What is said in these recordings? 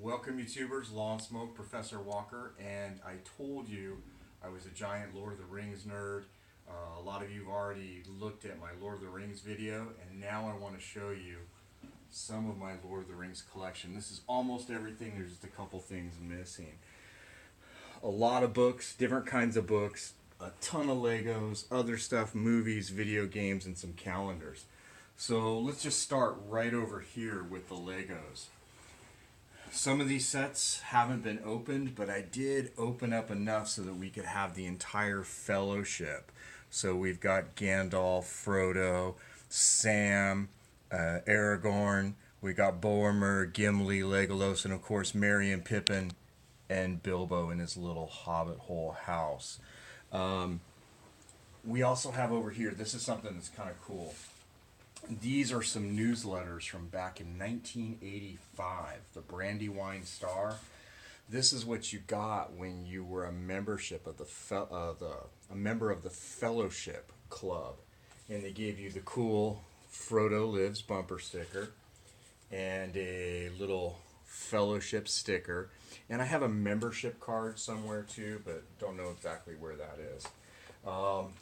Welcome YouTubers, Law and Smoke, Professor Walker, and I told you I was a giant Lord of the Rings nerd. A lot of you have already looked at my Lord of the Rings video, and now I want to show you some of my Lord of the Rings collection. This is almost everything, there's just a couple things missing. A lot of books, different kinds of books, a ton of Legos, other stuff, movies, video games, and some calendars. So let's just start right over here with the Legos. Some of these sets haven't been opened, but I did open up enough so that we could have the entire fellowship. So we've got Gandalf, Frodo, Sam, Aragorn, we got Boromir, Gimli, Legolas, and of course Merry and Pippin and Bilbo in his little hobbit hole house. We also have over here, this is something that's kind of cool. These are some newsletters from back in 1985, the Brandywine Star. This is what you got when you were a membership of a member of the Fellowship Club, and they gave you the cool Frodo Lives bumper sticker and a little Fellowship sticker, and I have a membership card somewhere too, but don't know exactly where that is.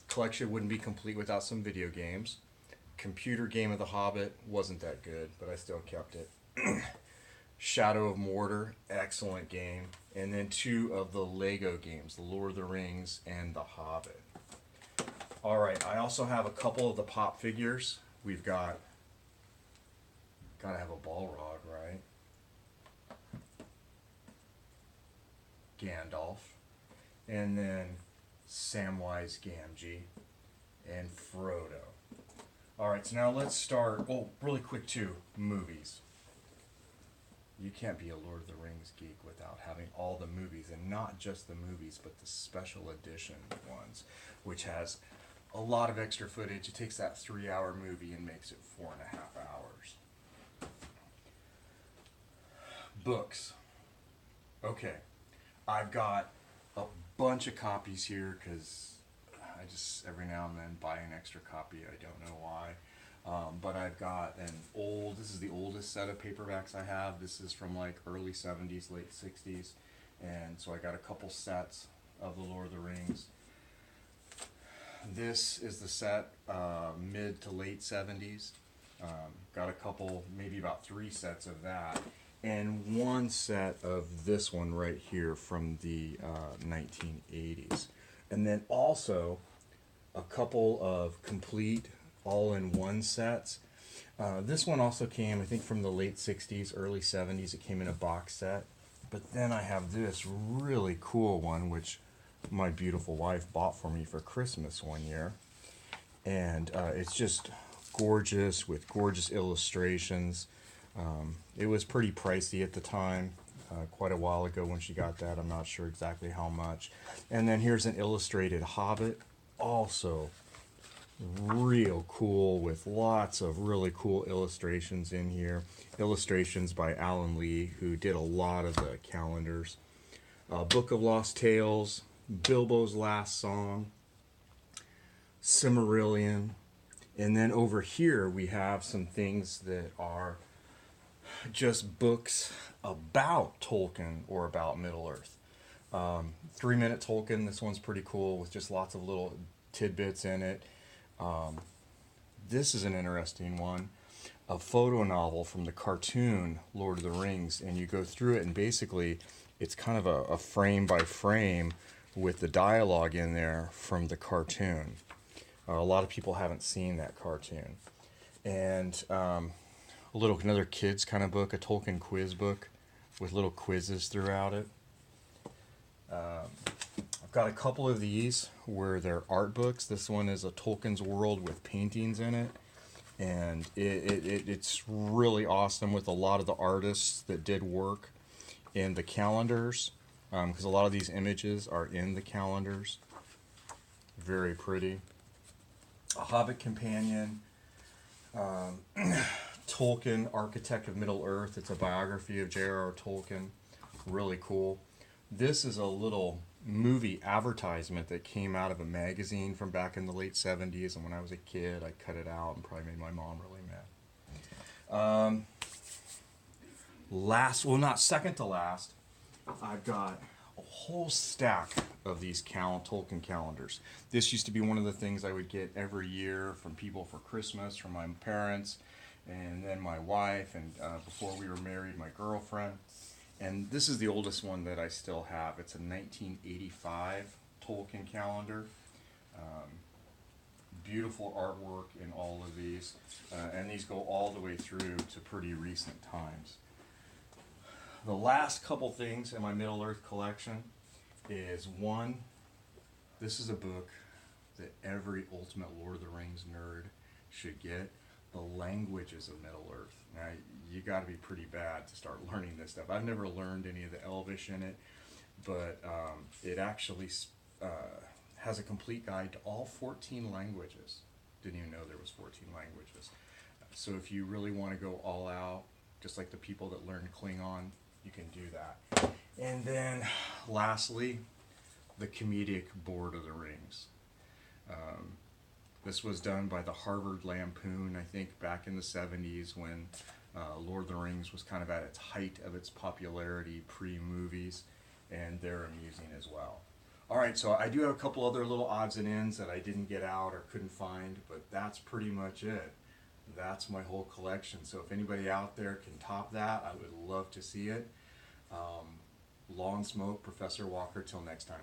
Collection wouldn't be complete without some video games. Computer game of the Hobbit wasn't that good, but I still kept it. Shadow of Mordor, excellent game. And then two of the Lego games, The Lord of the Rings and The Hobbit. Alright, I also have a couple of the pop figures. We've gotta have a Balrog, right? Gandalf. And then Samwise Gamgee and Frodo. Alright, so now let's start, really quick too, movies. You can't be a Lord of the Rings geek without having all the movies, and not just the movies, but the special edition ones, which has a lot of extra footage. It takes that 3-hour movie and makes it 4.5 hours. Books. Okay, I've got a bunch of copies here because I just every now and then buy an extra copy. I don't know why. But I've got this is the oldest set of paperbacks I have. This is from like early 70s, late 60s. And so I got a couple sets of the Lord of the Rings. This is the set mid to late 70s. Got a couple, maybe about 3 sets of that. And one set of this one right here from the 1980s. And then also a couple of complete all-in-one sets. This one also came, I think, from the late 60s, early 70s. It came in a box set. But then I have this really cool one, which my beautiful wife bought for me for Christmas one year. And it's just gorgeous with gorgeous illustrations. It was pretty pricey at the time. Quite a while ago when she got that. I'm not sure exactly how much. And then here's an illustrated Hobbit. Also real cool with lots of really cool illustrations in here. Illustrations by Alan Lee, who did a lot of the calendars. Book of Lost Tales, Bilbo's Last Song, Silmarillion. And then over here we have some things that are just books about Tolkien or about Middle-earth. 3-minute Tolkien, this one's pretty cool with just lots of little tidbits in it. This is an interesting one, a photo novel from the cartoon Lord of the Rings, and you go through it and basically it's kind of a frame by frame with the dialogue in there from the cartoon. A lot of people haven't seen that cartoon. And another kids kind of book, a Tolkien quiz book with little quizzes throughout it. I've got a couple of these where they're art books. This one is a Tolkien's World with paintings in it, and it's really awesome with a lot of the artists that did work in the calendars, because a lot of these images are in the calendars. Very pretty. A Hobbit Companion. Tolkien, Architect of Middle-earth. It's a biography of J.R.R. Tolkien. Really cool. This is a little movie advertisement that came out of a magazine from back in the late 70s, and when I was a kid I cut it out and probably made my mom really mad. Last, well, not second to last, I've got a whole stack of these Tolkien calendars. This used to be one of the things I would get every year from people for Christmas, from my parents, and then my wife, and before we were married, my girlfriend. And this is the oldest one that I still have. It's a 1985 Tolkien calendar. Beautiful artwork in all of these, and these go all the way through to pretty recent times. The last couple things in my Middle Earth collection is one, this is a book that every Ultimate Lord of the Rings nerd should get, The Languages of Middle Earth. Now, you gotta be pretty bad to start learning this stuff. I've never learned any of the Elvish in it, but it actually has a complete guide to all 14 languages. Didn't even know there was 14 languages. So if you really want to go all out, just like the people that learned Klingon, you can do that. And then lastly, the comedic Board of the Rings. This was done by the Harvard Lampoon, I think, back in the 70s when Lord of the Rings was kind of at its height of its popularity pre-movies, and they're amusing as well. All right, so I do have a couple other little odds and ends that I didn't get out or couldn't find, but that's pretty much it. That's my whole collection. So if anybody out there can top that, I would love to see it. Long smoke, Professor Walker. Till next time.